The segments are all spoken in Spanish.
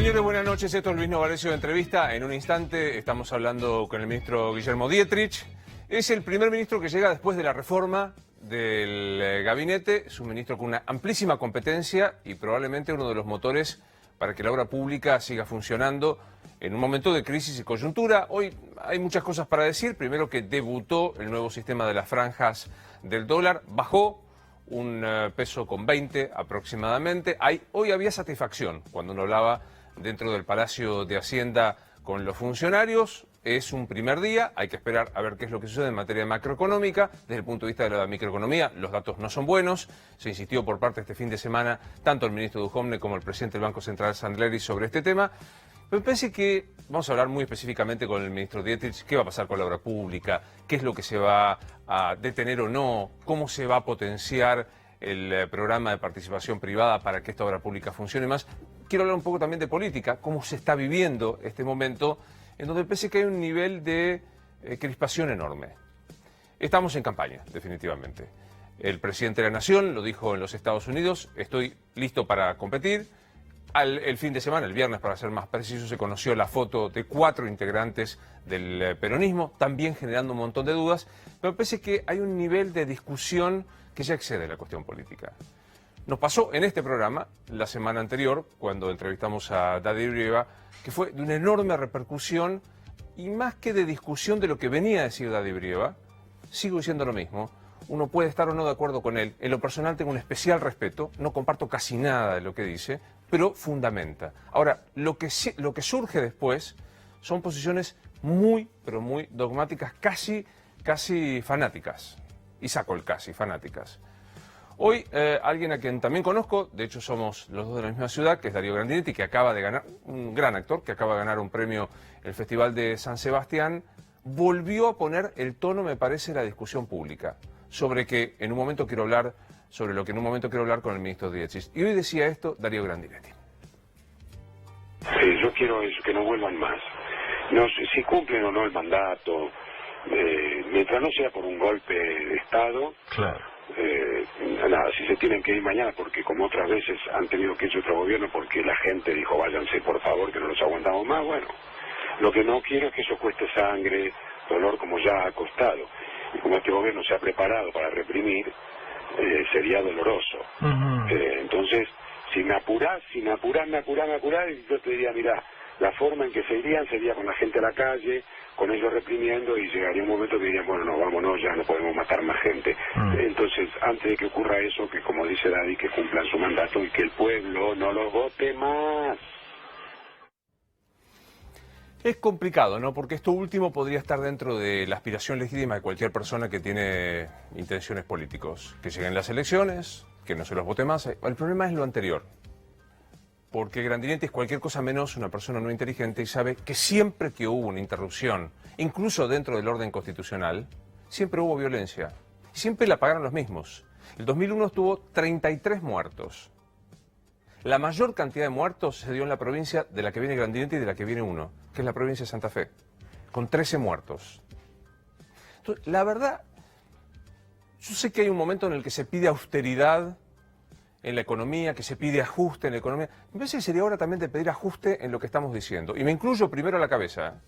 Señores, buenas noches. Esto es Luis Novarecio de Entrevista. En un instante estamos hablando con el ministro Guillermo Dietrich. Es el primer ministro que llega después de la reforma del gabinete. Es un ministro con una amplísima competencia y probablemente uno de los motores para que la obra pública siga funcionando en un momento de crisis y coyuntura. Hoy hay muchas cosas para decir. Primero, que debutó el nuevo sistema de las franjas del dólar. Bajó un peso con 20 aproximadamente. Hoy había satisfacción cuando uno hablaba dentro del Palacio de Hacienda con los funcionarios. Es un primer día, hay que esperar a ver qué es lo que sucede en materia macroeconómica. Desde el punto de vista de la microeconomía, los datos no son buenos. Se insistió por parte este fin de semana, tanto el ministro Duhovne como el presidente del Banco Central, Sandleri, sobre este tema. Pero me parece que vamos a hablar muy específicamente con el ministro Dietrich, qué va a pasar con la obra pública, qué es lo que se va a detener o no, cómo se va a potenciar el programa de participación privada para que esta obra pública funcione más. Quiero hablar un poco también de política, cómo se está viviendo este momento, en donde parece que hay un nivel de crispación enorme. Estamos en campaña, definitivamente. El presidente de la Nación lo dijo en los Estados Unidos: estoy listo para competir. El fin de semana, el viernes para ser más preciso, se conoció la foto de 4 integrantes del peronismo, también generando un montón de dudas, pero parece que hay un nivel de discusión que ya excede la cuestión política. Nos pasó en este programa la semana anterior, cuando entrevistamos a Daddy Brieva, que fue de una enorme repercusión, y más que de discusión de lo que venía a decir Daddy Brieva, sigo diciendo lo mismo. Uno puede estar o no de acuerdo con él. En lo personal tengo un especial respeto, no comparto casi nada de lo que dice, pero fundamenta. Ahora, lo que surge después son posiciones muy, pero muy dogmáticas, casi fanáticas. Y saco el casi, fanáticas. Hoy, alguien a quien también conozco, de hecho somos los dos de la misma ciudad, que es Darío Grandinetti, que acaba de ganar, un gran actor, que acaba de ganar un premio en el Festival de San Sebastián, volvió a poner el tono, me parece, en la discusión pública, sobre lo que en un momento quiero hablar con el ministro Dietrich. Y hoy decía esto Darío Grandinetti. Yo quiero eso, que no vuelvan más. No, si cumplen o no el mandato, mientras no sea por un golpe de Estado, claro. Nada, si se tienen que ir mañana, porque como otras veces han tenido que irse otro gobierno porque la gente dijo váyanse por favor que no los aguantamos más, bueno, lo que no quiero es que eso cueste sangre, dolor, como ya ha costado, y como este gobierno se ha preparado para reprimir, sería doloroso. Entonces, si me apurás, yo te diría, mira, la forma en que se irían sería con la gente a la calle, con ellos reprimiendo, y llegaría un momento que dirían, bueno, no, vámonos, ya no podemos matar más gente. Entonces, antes de que ocurra eso, que como dice Daddy, que cumplan su mandato y que el pueblo no los vote más. Es complicado, ¿no? Porque esto último podría estar dentro de la aspiración legítima de cualquier persona que tiene intenciones políticos. Que lleguen las elecciones, que no se los vote más. El problema es lo anterior. Porque Grandinetti es cualquier cosa menos una persona no inteligente y sabe que siempre que hubo una interrupción, incluso dentro del orden constitucional, siempre hubo violencia. Y siempre la pagaron los mismos. El 2001 tuvo 33 muertos. La mayor cantidad de muertos se dio en la provincia de la que viene Grandinetti y de la que viene uno, que es la provincia de Santa Fe, con 13 muertos. Entonces, la verdad, yo sé que hay un momento en el que se pide austeridad en la economía, que se pide ajuste en la economía. Me parece que sería hora también de pedir ajuste en lo que estamos diciendo. Y me incluyo primero a la cabeza.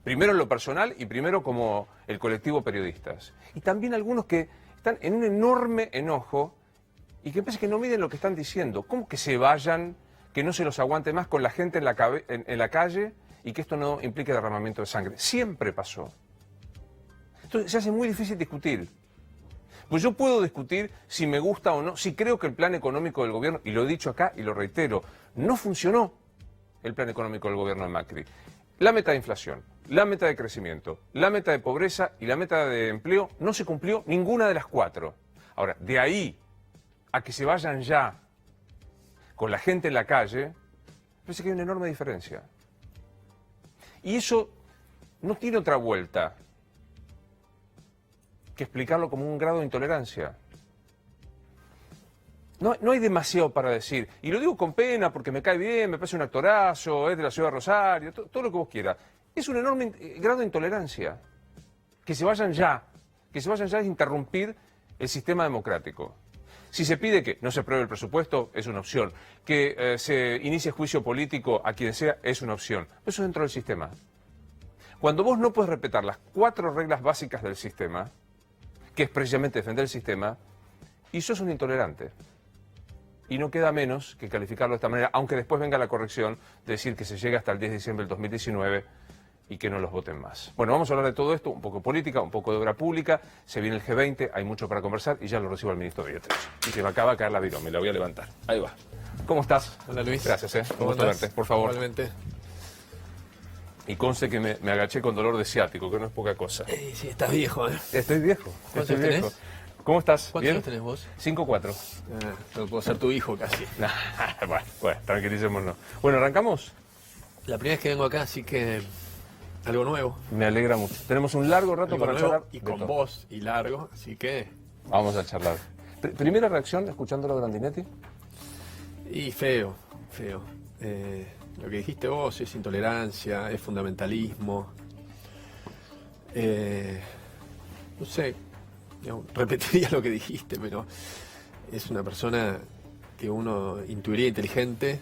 Primero en lo personal y primero como el colectivo periodistas. Y también algunos que están en un enorme enojo y que me parece que no miden lo que están diciendo. ¿Cómo que se vayan, que no se los aguante más con la gente en la calle y que esto no implique derramamiento de sangre? Siempre pasó. Entonces se hace muy difícil discutir. Pues yo puedo discutir si me gusta o no, si creo que el plan económico del gobierno, y lo he dicho acá y lo reitero, no funcionó el plan económico del gobierno de Macri. La meta de inflación, la meta de crecimiento, la meta de pobreza y la meta de empleo no se cumplió ninguna de las 4. Ahora, de ahí a que se vayan ya con la gente en la calle, parece que hay una enorme diferencia. Y eso no tiene otra vuelta que explicarlo como un grado de intolerancia. No hay demasiado para decir. Y lo digo con pena porque me cae bien, me parece un actorazo, es de la ciudad de Rosario, todo lo que vos quieras. Es un enorme grado de intolerancia. Que se vayan ya es interrumpir el sistema democrático. Si se pide que no se apruebe el presupuesto, es una opción. Que se inicie juicio político a quien sea, es una opción. Eso es dentro del sistema. Cuando vos no puedes respetar las 4 reglas básicas del sistema, que es precisamente defender el sistema, y sos un intolerante. Y no queda menos que calificarlo de esta manera, aunque después venga la corrección de decir que se llega hasta el 10 de diciembre del 2019 y que no los voten más. Bueno, vamos a hablar de todo esto, un poco de política, un poco de obra pública, se viene el G20, hay mucho para conversar y ya lo recibo al ministro Dietrich. Y se me acaba de caer la virome, me la voy a levantar. Ahí va. ¿Cómo estás? Hola Luis. Gracias, un gusto verte, por favor. Igualmente. Y conste que me agaché con dolor de ciático, que no es poca cosa. Sí, estás viejo, ¿eh? Estoy viejo. ¿Cuántos Estoy tenés? viejo. ¿Cómo estás? ¿Cuántos ¿Bien? años tenés vos? 5-4. No puedo ser tu hijo casi. Bueno, tranquilicémonos. Bueno, ¿arrancamos? La primera vez que vengo acá, así que algo nuevo. Me alegra mucho. Tenemos un largo rato Algo para nuevo charlar. y de con todo. voz y largo, así que... Vamos a charlar. Primera reacción, escuchándolo de Grandinetti. Y feo. Lo que dijiste vos es intolerancia, es fundamentalismo. No sé, digamos, repetiría lo que dijiste, pero es una persona que uno intuiría inteligente.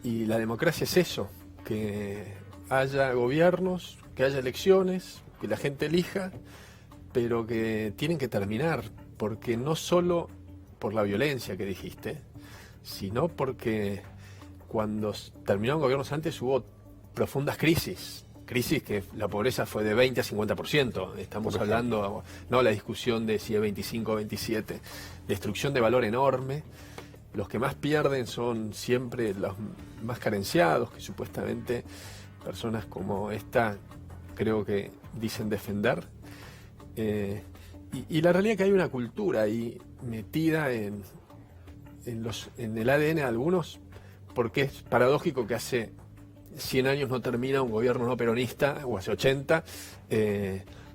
Y la democracia es eso, que haya gobiernos, que haya elecciones, que la gente elija, pero que tienen que terminar, porque no solo por la violencia que dijiste, sino porque cuando terminaron gobiernos antes hubo profundas crisis que la pobreza fue de 20 a 50%, estamos hablando, no la discusión de si es 25 o 27, destrucción de valor enorme. Los que más pierden son siempre los más carenciados, que supuestamente personas como esta creo que dicen defender. Y la realidad es que hay una cultura ahí metida en el ADN de algunos, porque es paradójico que hace 100 años no termina un gobierno no peronista, o hace 80,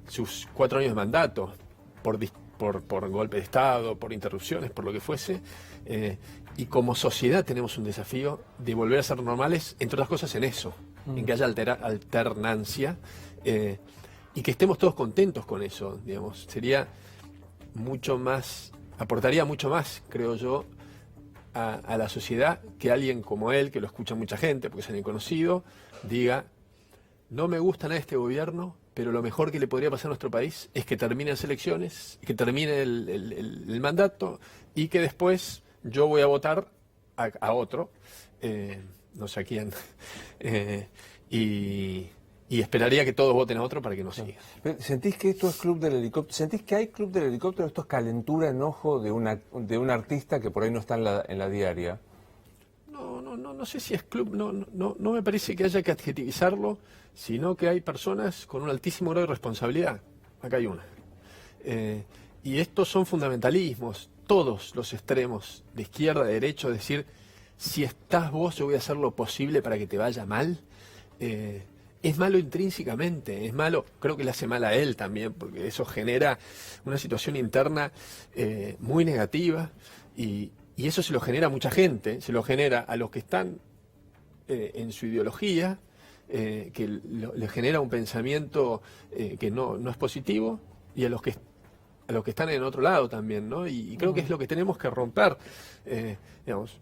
sus 4 años de mandato, por golpe de Estado, por interrupciones, por lo que fuese, y como sociedad tenemos un desafío de volver a ser normales, entre otras cosas en eso, en que haya alternancia, y que estemos todos contentos con eso, digamos, sería mucho más, aportaría mucho más, creo yo, a la sociedad que alguien como él, que lo escucha mucha gente, porque es alguien conocido, diga, no me gusta nada este gobierno, pero lo mejor que le podría pasar a nuestro país es que termine las elecciones, que termine el mandato y que después yo voy a votar a otro, no sé a quién, y esperaría que todos voten a otro para que no siga. ¿Sentís que esto es club del helicóptero? ¿Sentís que hay club del helicóptero? ¿Esto es calentura, enojo de un artista que por ahí no está en la diaria? No sé si es club, no me parece que haya que adjetivizarlo, sino que hay personas con un altísimo grado de responsabilidad. Acá hay una. Y estos son fundamentalismos, todos los extremos, de izquierda, de derecha, decir, si estás vos, yo voy a hacer lo posible para que te vaya mal. Es malo intrínsecamente, es malo, creo que le hace mal a él también, porque eso genera una situación interna muy negativa y eso se lo genera a mucha gente, se lo genera a los que están en su ideología, que le genera un pensamiento que no es positivo, y a los que están en otro lado también, ¿no? Y creo que es lo que tenemos que romper, digamos.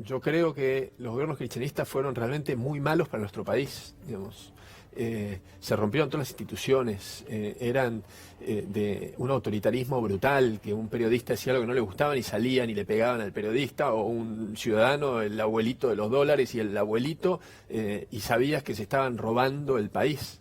Yo creo que los gobiernos cristianistas fueron realmente muy malos para nuestro país, digamos. Se rompieron todas las instituciones, eran de un autoritarismo brutal, que un periodista decía algo que no le gustaba y salían y le pegaban al periodista, o un ciudadano, el abuelito de los dólares y el abuelito, y sabías que se estaban robando el país.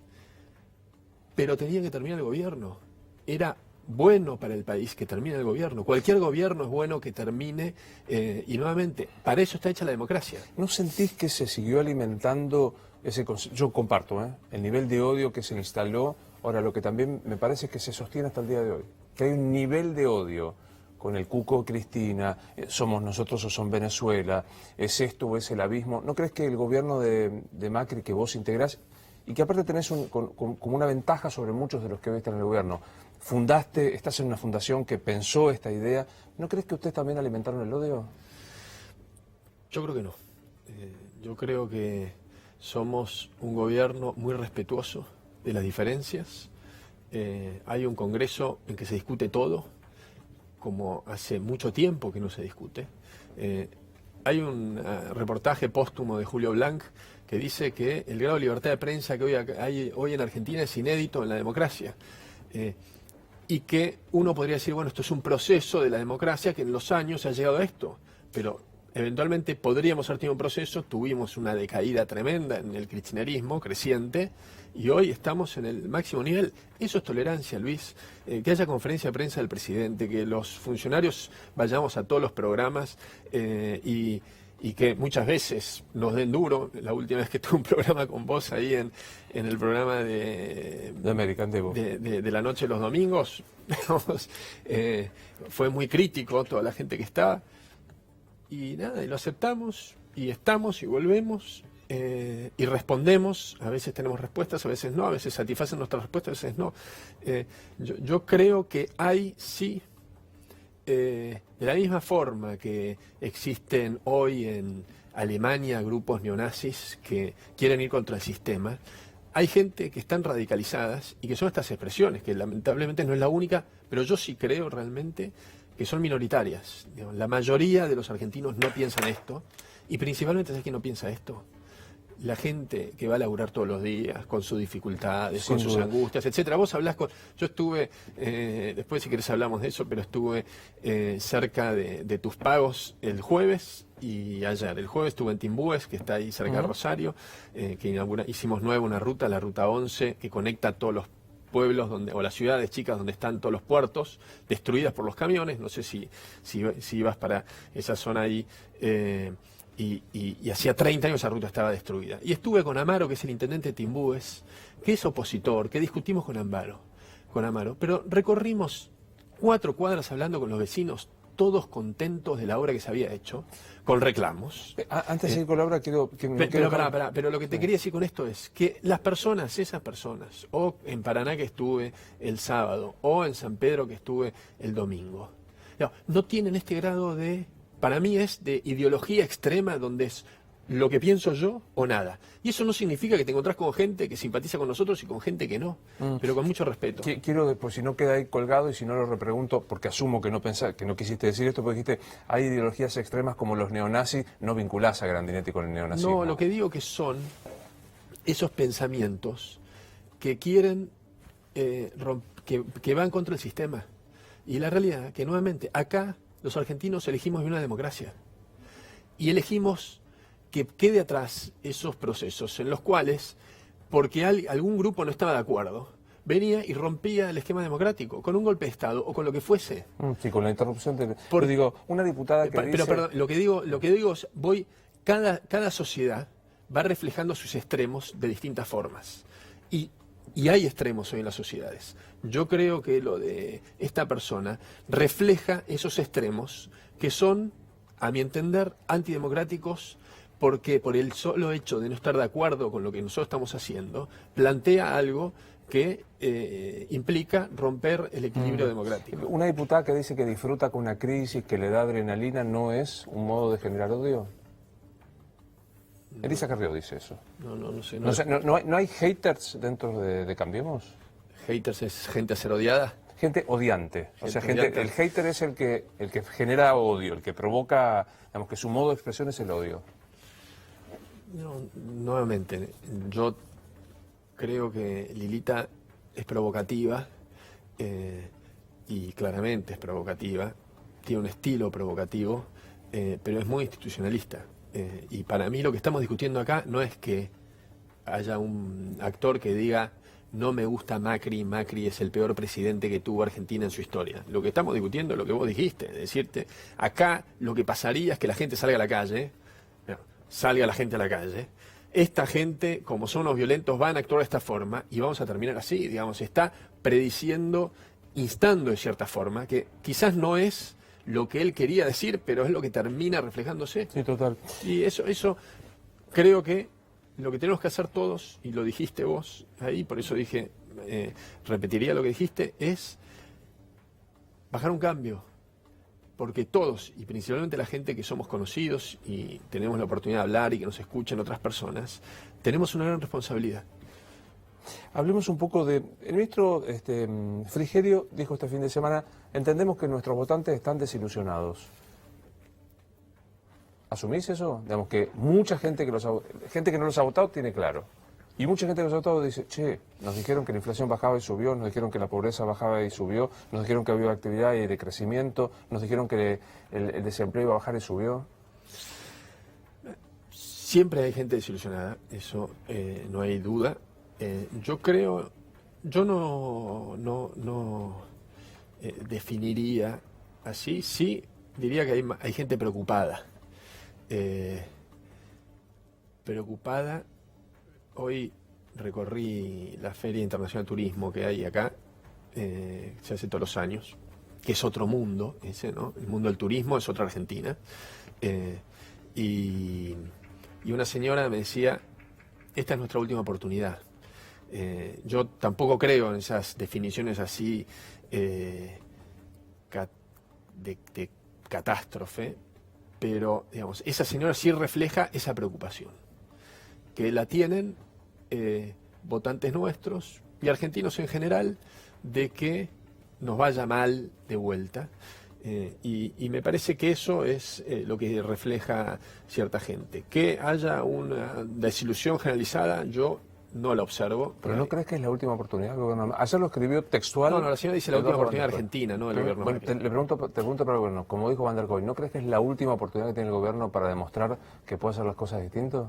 Pero tenía que terminar el gobierno. Era bueno para el país que termine el gobierno. Cualquier gobierno es bueno que termine, y nuevamente, para eso está hecha la democracia. ¿No sentís que se siguió alimentando ese concepto? Yo comparto, el nivel de odio que se instaló. Ahora, lo que también me parece es que se sostiene hasta el día de hoy, que hay un nivel de odio con el Cuco Cristina, somos nosotros o son Venezuela, es esto o es el abismo. ¿No crees que el gobierno de Macri, que vos integrás, y que aparte tenés como una ventaja sobre muchos de los que hoy están en el gobierno, estás en una fundación que pensó esta idea, ¿no crees que ustedes también alimentaron el odio? Yo creo que no. Yo creo que somos un gobierno muy respetuoso de las diferencias, hay un congreso en que se discute todo, como hace mucho tiempo que no se discute. Hay un reportaje póstumo de Julio Blanc que dice que el grado de libertad de prensa que hay hoy en Argentina es inédito en la democracia. Y que uno podría decir, bueno, esto es un proceso de la democracia que en los años ha llegado a esto, pero eventualmente podríamos haber tenido un proceso, tuvimos una decaída tremenda en el kirchnerismo creciente y hoy estamos en el máximo nivel. Eso es tolerancia, Luis. Que haya conferencia de prensa del presidente, que los funcionarios vayamos a todos los programas y que muchas veces nos den duro. La última vez que tuve un programa con vos ahí en el programa de American Devo. De la noche de los domingos, digamos, fue muy crítico toda la gente que estaba. Y nada, y lo aceptamos, y estamos, y volvemos, y respondemos. A veces tenemos respuestas, a veces no, a veces satisfacen nuestras respuestas, a veces no. Yo creo que hay, sí, de la misma forma que existen hoy en Alemania grupos neonazis que quieren ir contra el sistema, hay gente que están radicalizadas y que son estas expresiones, que lamentablemente no es la única, pero yo sí creo realmente que son minoritarias. La mayoría de los argentinos no piensan esto, y principalmente, ¿sabes quién no piensa esto? La gente que va a laburar todos los días, con sus dificultades, con sus angustias, etcétera. Vos hablás con... Yo estuve, después si querés hablamos de eso, pero estuve cerca de tus pagos el jueves y ayer. El jueves estuve en Timbúes, que está ahí cerca de Rosario, que hicimos nueva una ruta, la ruta 11, que conecta todos los pueblos o las ciudades chicas donde están todos los puertos destruidas por los camiones. No sé si ibas para esa zona ahí, y hacía 30 años esa ruta estaba destruida. Y estuve con Amaro, que es el intendente de Timbúes, que es opositor, que discutimos con Amaro, pero recorrimos 4 cuadras hablando con los vecinos, todos contentos de la obra que se había hecho, con reclamos. Antes de ir con la obra, quiero que me pero lo que te quería decir con esto es que las personas, esas personas, o en Paraná que estuve el sábado, o en San Pedro que estuve el domingo, no tienen este grado de, para mí es de ideología extrema, donde es lo que pienso yo o nada. Y eso no significa que te encontrás con gente que simpatiza con nosotros y con gente que no, pero con mucho respeto. Quiero, después, si no queda ahí colgado y si no lo repregunto, porque asumo que no quisiste decir esto, porque dijiste, hay ideologías extremas como los neonazis, no vinculás a Grandinetti con el neonazismo. No, lo que digo que son esos pensamientos que quieren, que van contra el sistema. Y la realidad que nuevamente, acá los argentinos elegimos una democracia. Y elegimos que quede atrás esos procesos en los cuales, porque algún grupo no estaba de acuerdo, venía y rompía el esquema democrático, con un golpe de Estado o con lo que fuese. Sí, con la interrupción de... digo, una diputada que pero, dice... perdón, lo que digo es, cada sociedad va reflejando sus extremos de distintas formas. Y hay extremos hoy en las sociedades. Yo creo que lo de esta persona refleja esos extremos que son, a mi entender, antidemocráticos, porque por el solo hecho de no estar de acuerdo con lo que nosotros estamos haciendo, plantea algo que implica romper el equilibrio democrático. Una diputada que dice que disfruta con una crisis, que le da adrenalina, ¿no es un modo de generar odio? No. Elisa Carrió dice eso. No sé. ¿No hay haters dentro de Cambiemos? ¿Haters es gente a ser odiada? Gente odiante. El hater es el que genera odio, el que provoca, digamos, que su modo de expresión es el odio. No, nuevamente, yo creo que Lilita es provocativa, y claramente es provocativa, tiene un estilo provocativo, pero es muy institucionalista. Y para mí lo que estamos discutiendo acá no es que haya un actor que diga no me gusta Macri es el peor presidente que tuvo Argentina en su historia. Lo que estamos discutiendo es lo que vos dijiste, decirte, acá lo que pasaría es que la gente salga a la calle, salga la gente a la calle. Esta gente, como son unos violentos, van a actuar de esta forma y vamos a terminar así, digamos, está prediciendo, instando de cierta forma, que quizás no es lo que él quería decir, pero es lo que termina reflejándose. Sí, total. Y eso creo que lo que tenemos que hacer todos, y lo dijiste vos ahí, por eso dije, repetiría lo que dijiste, es bajar un cambio. Porque todos, y principalmente la gente que somos conocidos y tenemos la oportunidad de hablar y que nos escuchen otras personas, tenemos una gran responsabilidad. Hablemos un poco de... El ministro Frigerio dijo este fin de semana, entendemos que nuestros votantes están desilusionados. ¿Asumís eso? Digamos que mucha gente gente que no los ha votado tiene claro. Y mucha gente que los ha votado dice, che, nos dijeron que la inflación bajaba y subió, nos dijeron que la pobreza bajaba y subió, nos dijeron que había actividad y de crecimiento, nos dijeron que el desempleo iba a bajar y subió. Siempre hay gente desilusionada, eso no hay duda. Yo creo, yo no definiría así, sí diría que hay gente preocupada. Preocupada. Hoy recorrí la Feria Internacional de Turismo que hay acá, se hace todos los años, que es otro mundo, ese, ¿no? El mundo del turismo es otra Argentina. Y una señora me decía, esta es nuestra última oportunidad. Yo tampoco creo en esas definiciones así de catástrofe, pero digamos, esa señora sí refleja esa preocupación, que la tienen votantes nuestros y argentinos en general, de que nos vaya mal de vuelta. Y me parece que eso es lo que refleja cierta gente. Que haya una desilusión generalizada, yo no la observo. ¿Pero no crees que es la última oportunidad del gobierno? Ayer lo escribió textual. No, la señora dice la última oportunidad de Argentina, no del gobierno. Bueno, te pregunto para el gobierno, como dijo Van der Kooi, ¿no crees que es la última oportunidad que tiene el gobierno para demostrar que puede hacer las cosas distintas?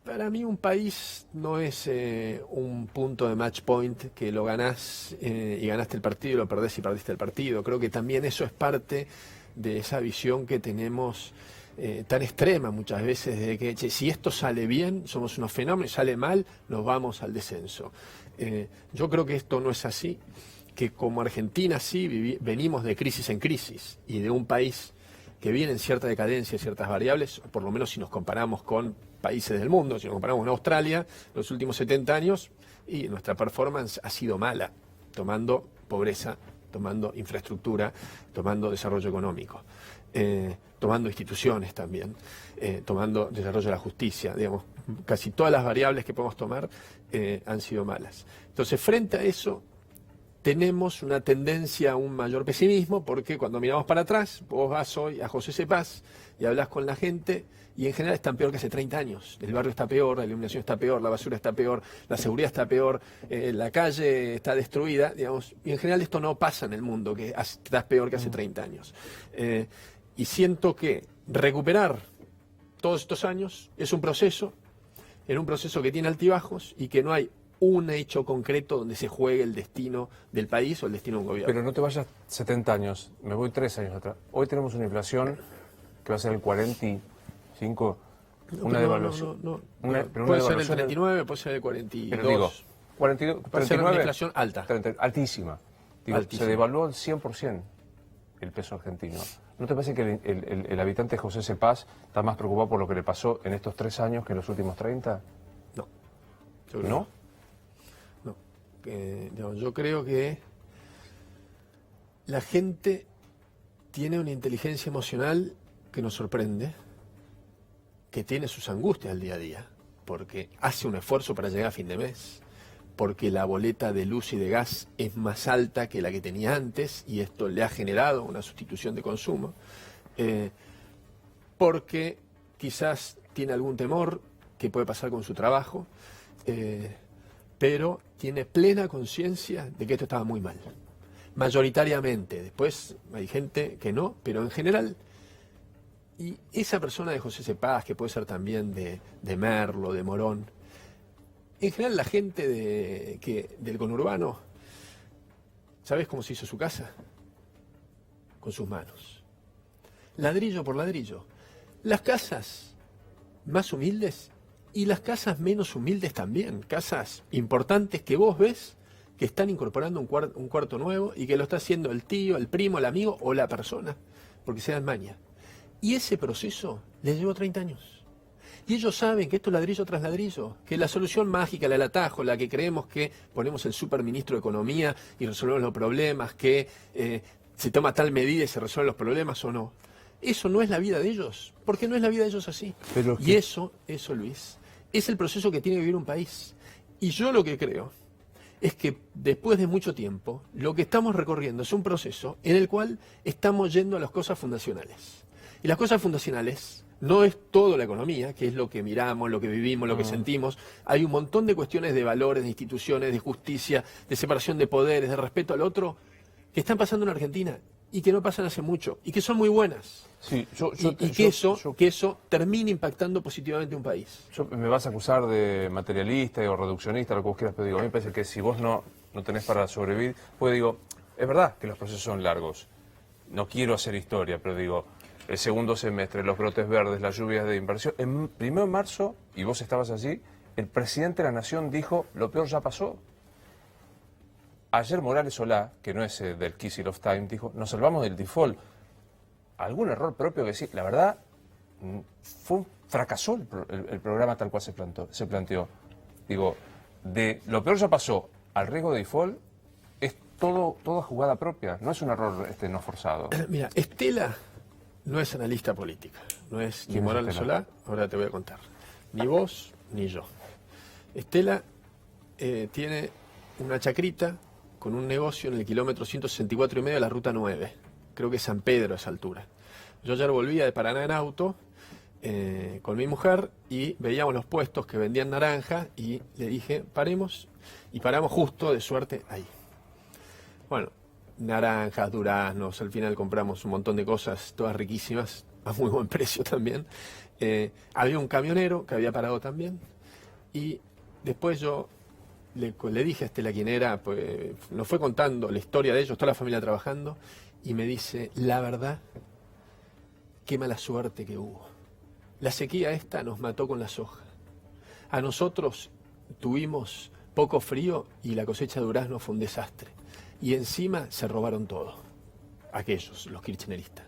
Para mí un país no es un punto de match point que lo ganás y ganaste el partido y lo perdés y perdiste el partido. Creo que también eso es parte de esa visión que tenemos tan extrema muchas veces de que che, si esto sale bien somos unos fenómenos, sale mal nos vamos al descenso. Yo creo que esto no es así, que como Argentina sí venimos de crisis en crisis y de un país que viene en cierta decadencia, ciertas variables, por lo menos si nos comparamos con países del mundo, si nos comparamos con Australia, los últimos 70 años, y nuestra performance ha sido mala, tomando pobreza, tomando infraestructura, tomando desarrollo económico, tomando instituciones también, tomando desarrollo de la justicia, digamos, casi todas las variables que podemos tomar han sido malas. Entonces, frente a eso, tenemos una tendencia a un mayor pesimismo, porque cuando miramos para atrás, vos vas hoy a José Cepaz y hablas con la gente, y en general están peor que hace 30 años. El barrio está peor, la iluminación está peor, la basura está peor, la seguridad está peor, la calle está destruida, digamos, y en general esto no pasa en el mundo, que estás peor que hace 30 años. Y siento que recuperar todos estos años es un proceso, en un proceso que tiene altibajos y que no hay un hecho concreto donde se juegue el destino del país o el destino de un gobierno. Pero no te vayas 70 años, me voy 3 años atrás. Hoy tenemos una inflación que va a ser el 45, una devaluación. Puede ser el 39, puede ser el 42. Pero digo, 42, puede ser una inflación alta. Altísima. Digo, se devaluó al 100% el peso argentino. ¿No te parece que el habitante José Cepaz está más preocupado por lo que le pasó en estos 3 años que en los últimos 30? No. ¿No? Yo creo que la gente tiene una inteligencia emocional que nos sorprende, que tiene sus angustias al día a día, porque hace un esfuerzo para llegar a fin de mes, porque la boleta de luz y de gas es más alta que la que tenía antes y esto le ha generado una sustitución de consumo, porque quizás tiene algún temor que puede pasar con su trabajo, pero tiene plena conciencia de que esto estaba muy mal. Mayoritariamente. Después hay gente que no, pero en general. Y esa persona de José Cepaz, que puede ser también de Merlo, de Morón, en general la gente del conurbano, ¿sabes cómo se hizo su casa? Con sus manos. Ladrillo por ladrillo. Las casas más humildes y las casas menos humildes también, casas importantes que vos ves que están incorporando un cuarto nuevo y que lo está haciendo el tío, el primo, el amigo o la persona, porque se dan maña. Y ese proceso les llevó 30 años. Y ellos saben que esto es ladrillo tras ladrillo, que la solución mágica, la del atajo, la que creemos que ponemos el superministro de Economía y resolvemos los problemas, que se toma tal medida y se resuelven los problemas o no. Eso no es la vida de ellos, porque no es la vida de ellos así. Y eso, Luis, es el proceso que tiene que vivir un país. Y yo lo que creo es que después de mucho tiempo, lo que estamos recorriendo es un proceso en el cual estamos yendo a las cosas fundacionales. Y las cosas fundacionales no es todo la economía, que es lo que miramos, lo que vivimos, lo que sentimos. Hay un montón de cuestiones de valores, de instituciones, de justicia, de separación de poderes, de respeto al otro, que están pasando en Argentina y que no pasan hace mucho y que son muy buenas. Sí, que eso termine impactando positivamente un país. Me vas a acusar de materialista o reduccionista, lo que vos quieras, pero digo, a mí me parece que si vos no tenés para sobrevivir, pues digo, es verdad que los procesos son largos. No quiero hacer historia, pero digo, el segundo semestre, los brotes verdes, las lluvias de inversión. En 1 de marzo, y vos estabas allí, el presidente de la Nación dijo, lo peor ya pasó. Ayer Morales Solá, que no es del Kicil of Time, dijo, nos salvamos del default. Algún error propio que sí, la verdad, fracasó el programa tal cual se planteó. Digo, de lo peor ya pasó al riesgo de default, es toda jugada propia, no es un error no forzado. Mira, Estela no es analista política, no es ni Morales Solá, ahora te voy a contar. Ni vos, ni yo. Estela tiene una chacrita con un negocio en el kilómetro 164,5 de la ruta 9. Creo que es San Pedro a esa altura. Yo ayer volvía de Paraná en auto con mi mujer y veíamos los puestos que vendían naranja y le dije, paremos, y paramos justo de suerte ahí. Bueno, naranjas, duraznos, al final compramos un montón de cosas, todas riquísimas, a muy buen precio también. Había un camionero que había parado también y después yo le dije a Estela quién era, pues nos fue contando la historia de ellos, toda la familia trabajando, y me dice, la verdad, qué mala suerte que hubo. La sequía esta nos mató con la soja. A nosotros tuvimos poco frío y la cosecha de durazno fue un desastre. Y encima se robaron todo, aquellos, los kirchneristas.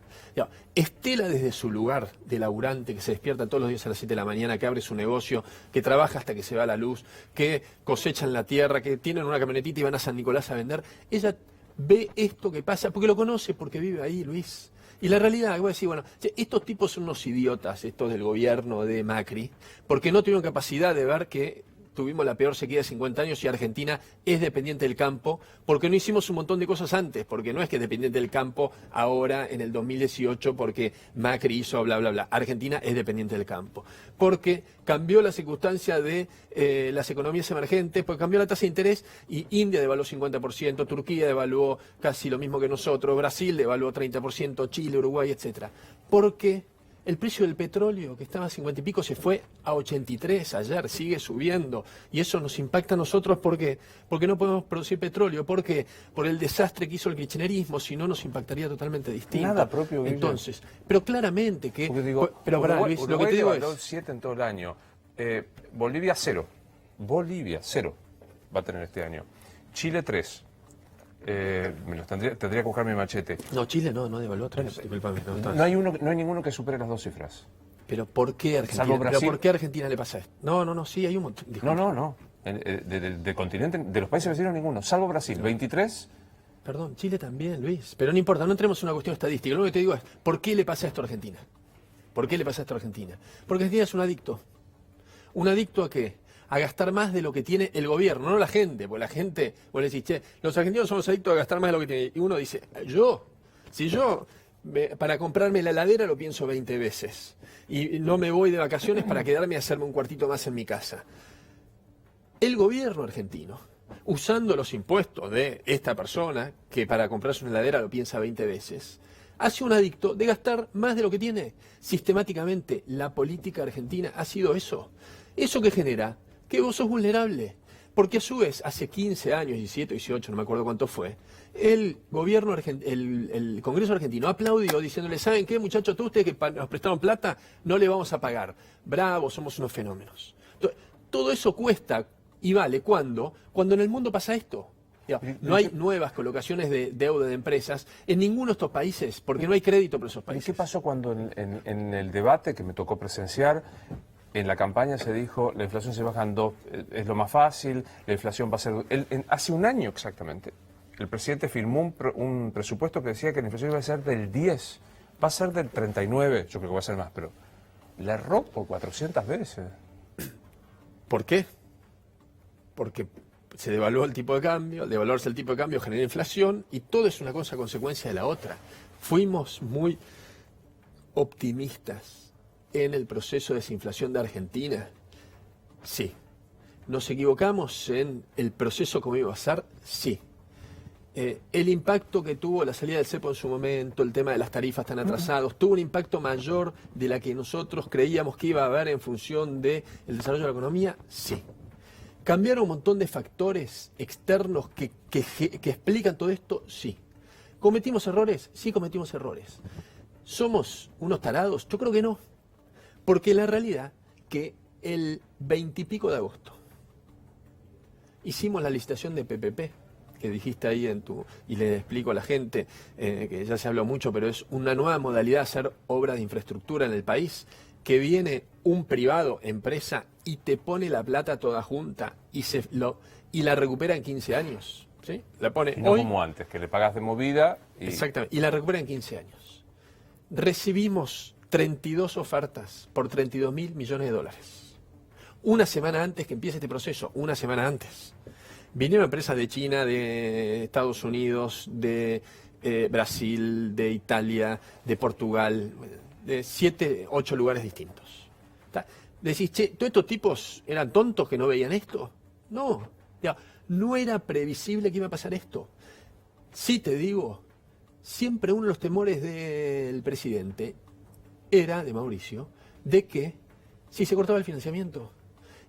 Estela desde su lugar de laburante, que se despierta todos los días a las 7 de la mañana, que abre su negocio, que trabaja hasta que se va la luz, que cosechan la tierra, que tienen una camionetita y van a San Nicolás a vender, ella ve esto que pasa, porque lo conoce, porque vive ahí, Luis. Y la realidad, voy a decir, bueno, estos tipos son unos idiotas, estos del gobierno de Macri, porque no tuvieron capacidad de ver que tuvimos la peor sequía de 50 años y Argentina es dependiente del campo, porque no hicimos un montón de cosas antes, porque no es que es dependiente del campo ahora en el 2018 porque Macri hizo bla bla bla. Argentina es dependiente del campo, porque cambió la circunstancia de las economías emergentes, porque cambió la tasa de interés y India devaluó 50%, Turquía devaluó casi lo mismo que nosotros, Brasil devaluó 30%, Chile, Uruguay, etcétera. Porque el precio del petróleo, que estaba a 50 y pico, se fue a 83 ayer, sigue subiendo. Y eso nos impacta a nosotros, ¿por qué? Porque no podemos producir petróleo. ¿Por qué? Por el desastre que hizo el kirchnerismo, si no nos impactaría totalmente distinto. Nada propio, Guillermo. Entonces, pero claramente que... Digo, pero para Luis, lo que te digo es... 7 en todo el año. Bolivia 0. Bolivia 0 va a tener este año. Chile 3. Tendría que buscar mi machete. No, Chile no devaluó 3. Disculpame. No hay ninguno que supere las 2 cifras. Pero ¿por qué Argentina? ¿Pero por qué a Argentina le pasa esto? No, sí, hay un montón. No. Del continente, de los países vecinos ninguno, salvo Brasil. 23. Perdón, Chile también, Luis. Pero no importa, no entremos en una cuestión estadística. Lo único que te digo es, ¿por qué le pasa esto a Argentina? ¿Por qué le pasa esto a Argentina? Porque Argentina es un adicto. ¿Un adicto a qué? A gastar más de lo que tiene el gobierno, no la gente, porque la gente, vos le decís, che, los argentinos somos adictos a gastar más de lo que tiene. Y uno dice, si yo para comprarme la heladera lo pienso 20 veces y no me voy de vacaciones para quedarme a hacerme un cuartito más en mi casa. El gobierno argentino, usando los impuestos de esta persona, que para comprarse una heladera lo piensa 20 veces, hace un adicto de gastar más de lo que tiene. Sistemáticamente, la política argentina ha sido eso. ¿Eso que genera? Que vos sos vulnerable. Porque a su vez, hace 15 años, 17, 18, no me acuerdo cuánto fue, el gobierno el Congreso argentino aplaudió diciéndole, ¿saben qué, muchachos? Todos ustedes que nos prestaron plata, no le vamos a pagar. Bravo, somos unos fenómenos. Todo eso cuesta y vale. ¿Cuándo? Cuando en el mundo pasa esto. No hay nuevas colocaciones de deuda de empresas en ninguno de estos países, porque no hay crédito para esos países. ¿Y qué pasó cuando en el debate que me tocó presenciar, en la campaña se dijo, la inflación se baja en 2, es lo más fácil, la inflación va a ser... hace un año exactamente, el presidente firmó un presupuesto que decía que la inflación iba a ser del 10, va a ser del 39, yo creo que va a ser más, pero la erró por 400 veces. ¿Por qué? porque se devaluó el tipo de cambio, al devaluarse el tipo de cambio genera inflación y todo es una cosa consecuencia de la otra. Fuimos muy optimistas en el proceso de desinflación de Argentina. Sí. ¿Nos equivocamos en el proceso como iba a ser? Sí. El impacto que tuvo la salida del cepo en su momento, el tema de las tarifas tan atrasados, tuvo un impacto mayor de la que nosotros creíamos que iba a haber en función del desarrollo de la economía. Sí. ¿Cambiaron un montón de factores externos que explican todo esto? Sí. ¿Cometimos errores? Sí, cometimos errores. ¿Somos unos tarados? Yo creo que no. Porque la realidad que el 20 y pico de agosto hicimos la licitación de PPP, que dijiste ahí y le explico a la gente, que ya se habló mucho, pero es una nueva modalidad de hacer obra de infraestructura en el país, que viene un privado, empresa, y te pone la plata toda junta y la recupera en 15 años. ¿Sí? La pone no hoy, como antes, que le pagas de movida. Exactamente, y la recupera en 15 años. Recibimos 32 ofertas por 32 mil millones de dólares. Una semana antes que empiece este proceso, una semana antes. Vinieron empresas de China, de Estados Unidos, de Brasil, de Italia, de Portugal, de 7, 8 lugares distintos. Decís, che, ¿todos estos tipos eran tontos que no veían esto? No, no era previsible que iba a pasar esto. Sí te digo, siempre uno de los temores del presidente era, de Mauricio, de que si se cortaba el financiamiento.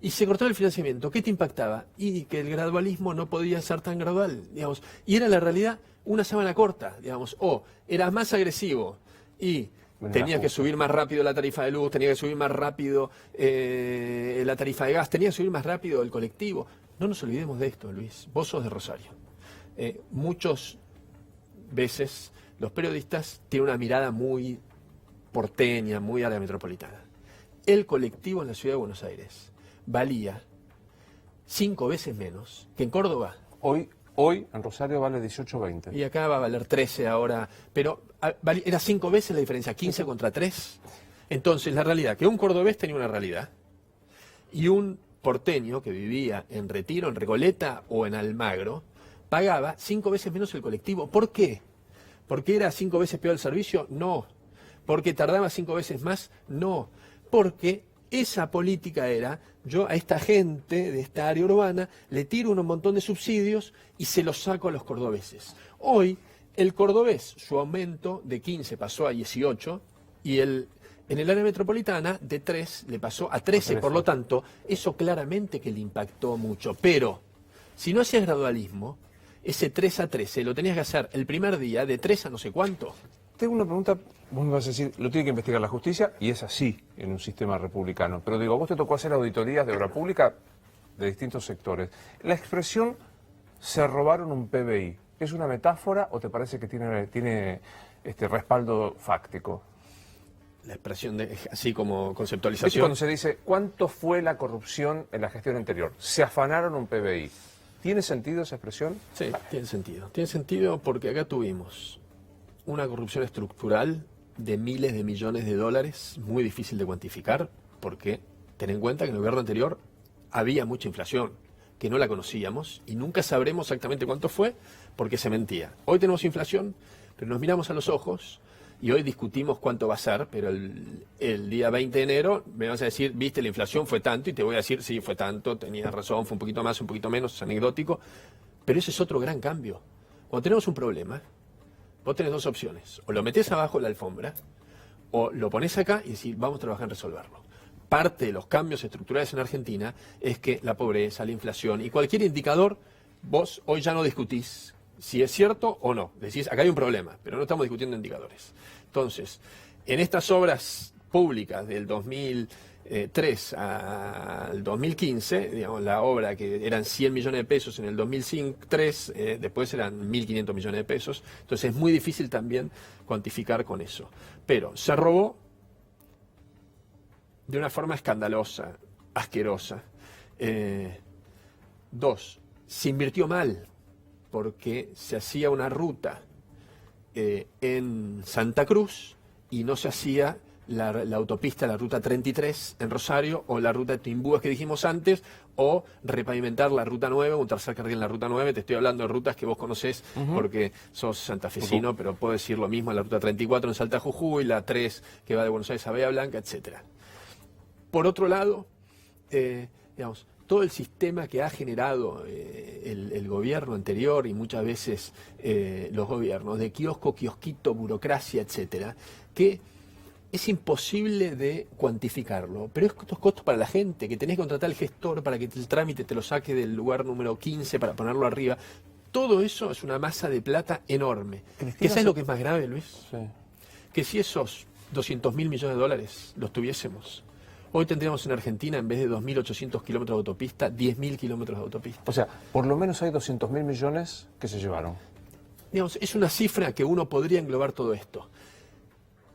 Y se cortaba el financiamiento, ¿qué te impactaba? Y que el gradualismo no podía ser tan gradual, digamos. Y era la realidad una sábana corta, digamos. O eras más agresivo y tenías que subir más rápido la tarifa de luz, tenías que subir más rápido la tarifa de gas, tenías que subir más rápido el colectivo. No nos olvidemos de esto, Luis. Vos sos de Rosario. Muchas veces los periodistas tienen una mirada muy porteña, muy área metropolitana. El colectivo en la ciudad de Buenos Aires valía 5 veces menos que en Córdoba. Hoy en Rosario vale 18.20. Y acá va a valer 13 ahora, pero era 5 veces la diferencia, 15 contra 3. Entonces, la realidad, que un cordobés tenía una realidad y un porteño que vivía en Retiro, en Recoleta o en Almagro, pagaba 5 veces menos el colectivo. ¿Por qué? ¿Porque era 5 veces peor el servicio? No. ¿Porque tardaba 5 veces más? No. Porque esa política era, yo a esta gente de esta área urbana le tiro un montón de subsidios y se los saco a los cordobeses. Hoy, el cordobés, su aumento de 15 pasó a 18 y en el área metropolitana de 3 le pasó a 13. Por lo tanto, eso claramente que le impactó mucho. Pero, si no hacías gradualismo, ese 3 a 13 lo tenías que hacer el primer día de 3 a no sé cuánto. Tengo una pregunta, vos me vas a decir, lo tiene que investigar la justicia, y es así en un sistema republicano. Pero digo, a vos te tocó hacer auditorías de obra pública de distintos sectores. La expresión se robaron un PBI, ¿es una metáfora o te parece que tiene respaldo fáctico? La expresión así como conceptualización. ¿Viste cuando se dice cuánto fue la corrupción en la gestión anterior? Se afanaron un PBI. ¿Tiene sentido esa expresión? Sí, tiene sentido. Tiene sentido porque acá tuvimos una corrupción estructural de miles de millones de dólares, muy difícil de cuantificar, porque ten en cuenta que en el gobierno anterior había mucha inflación, que no la conocíamos, y nunca sabremos exactamente cuánto fue, porque se mentía. Hoy tenemos inflación, pero nos miramos a los ojos, y hoy discutimos cuánto va a ser, pero el día 20 de enero me vas a decir, viste, la inflación fue tanto, y te voy a decir, sí, fue tanto, tenías razón, fue un poquito más, un poquito menos, es anecdótico, pero ese es otro gran cambio. Cuando tenemos un problema, vos tenés dos opciones, o lo metés abajo de la alfombra, o lo ponés acá y decís, vamos a trabajar en resolverlo. Parte de los cambios estructurales en Argentina es que la pobreza, la inflación y cualquier indicador, vos hoy ya no discutís si es cierto o no. Decís, acá hay un problema, pero no estamos discutiendo indicadores. Entonces, en estas obras públicas del 2003 al 2015, digamos, la obra que eran 100 millones de pesos en el 2003, después eran 1.500 millones de pesos. Entonces es muy difícil también cuantificar con eso. Pero se robó de una forma escandalosa, asquerosa. 2, se invirtió mal, porque se hacía una ruta en Santa Cruz y no se hacía la autopista, la ruta 33 en Rosario, o la ruta de Timbúes que dijimos antes, o repavimentar la ruta 9, un tercer carril en la ruta 9. Te estoy hablando de rutas que vos conocés porque sos santafesino, pero puedo decir lo mismo en la ruta 34 en Salta Jujuy, la 3 que va de Buenos Aires a Bahía Blanca, etcétera. Por otro lado, digamos, todo el sistema que ha generado el gobierno anterior y muchas veces los gobiernos, de kiosco, kiosquito, burocracia, etcétera, que es imposible de cuantificarlo, pero estos costos para la gente, que tenés que contratar al gestor para que el trámite te lo saque del lugar número 15 para ponerlo arriba, todo eso es una masa de plata enorme. ¿Qué sabes lo que es más grave, Luis? Sí. Que si esos 200.000 millones de dólares los tuviésemos, hoy tendríamos en Argentina, en vez de 2.800 kilómetros de autopista, 10.000 kilómetros de autopista. O sea, por lo menos hay 200.000 millones que se llevaron. Digamos, es una cifra que uno podría englobar todo esto.